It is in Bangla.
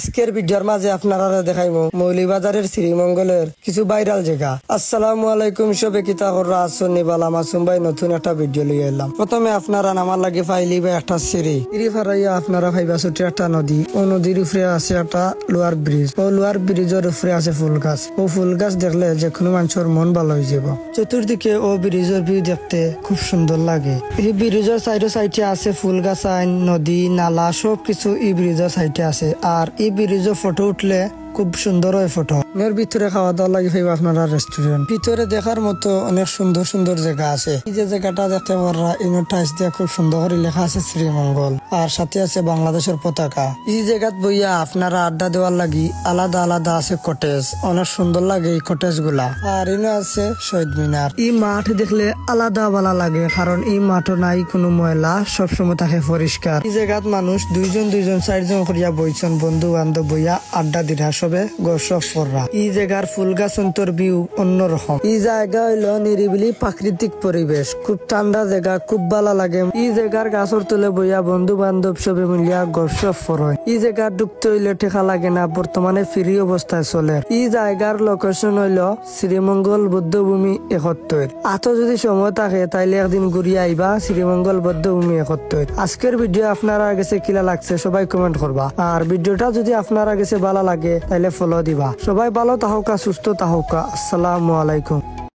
আজকের ভিডিওর মাঝে আপনারা দেখাইবো মৌলিবাজারের শ্রীমঙ্গলের কিছু ভাইরাল জায়গা। আসসালামু আলাইকুম, সবে কিতা কররা আসনি বালা মাসুম ভাই নতুন একটা ভিডিও লিয়ে এলাম। প্রথমে আপনারা আমার লাগে ফাইলি বা একটা সিঁড়ি ফারাইয়া আপনারা ফাইবা ছোট একটা নদী। ও নদীর উপরে আছে একটা লোয়ার ব্রিজ। ও লোয়ার ব্রিজের উপরে আছে ফুল গাছ। ও ফুল গাছ দেখলে যে কোনো মানুষের মন ভালো হয়ে যাব। চতুর্দিকে ও ব্রিজের ভিউ দেখতে খুব সুন্দর লাগে। এই ব্রিজের সাইডে আছে ফুল গাছ, আইন, নদী, নালা সবকিছু এই ব্রিজের সাইডে আছে। আর এই ব্রিজের ফটো উঠলে খুব সুন্দর হয় ফটো। এর ভিতরে খাওয়া দাওয়া লাগে ফাইবা আপনারা রেস্টুরেন্ট। ভিতরে দেখার মতো অনেক সুন্দর সুন্দর জায়গা আছে। এই যে জায়গাটা দেখতে পারা ইনো টাইস দিয়ে খুব সুন্দর করে লেখা আছে শ্রীমঙ্গল, আর সাথে আছে বাংলাদেশের পতাকা। এই জায়গাত বইয়া আপনারা আড্ডা দেওয়ার লাগি আলাদা আলাদা আছে কটেজ, অনেক সুন্দর লাগে এই কটেজ গুলা। আর ইনো আছে শহীদ মিনার। এই মাঠ দেখলে আলাদা ভালো লাগে, কারণ এই মাঠও নাই কোনো ময়লা, সবসময় থাকে পরিষ্কার। এই জায়গাত মানুষ দুইজন চারজন করিয়া বইছেন, বন্ধু বান্ধব বইয়া আড্ডা দিরা সবে গসব কররা। এই জায়গার ফুল গাছ অন্তর ভিউ অন্যরকম। এই জায়গা হইলো নিরিবিলি প্রাকৃতিক পরিবেশ, খুব ঠান্ডা জায়গা, খুব ভালো লাগে। এই জায়গার গাছের তলে বইয়া বন্ধু বান্ধব সবে মিলিয়া গসব করে। এই জায়গা ঢুকতে হইলে ঠেকা লাগে না, বর্তমানে ফ্রি অবস্থায় চলে। এই জায়গার লোকেশন হইলো শ্রীমঙ্গল বৌদ্ধভূমি 71। আতো যদি সময় থাকে তাইলে একদিন ঘুরিয়ে আইবা শ্রীমঙ্গল বৌদ্ধভূমি 71। আজকের ভিডিও আপনারা কাছে কিলা লাগছে সবাই কমেন্ট করবা। আর ভিডিওটা যদি আপনারা কাছে ভালো লাগে তাইলে ফলো দিবা। সবাই ভালো তাহকা, সুস্থ তাহকা। আসসালামু আলাইকুম।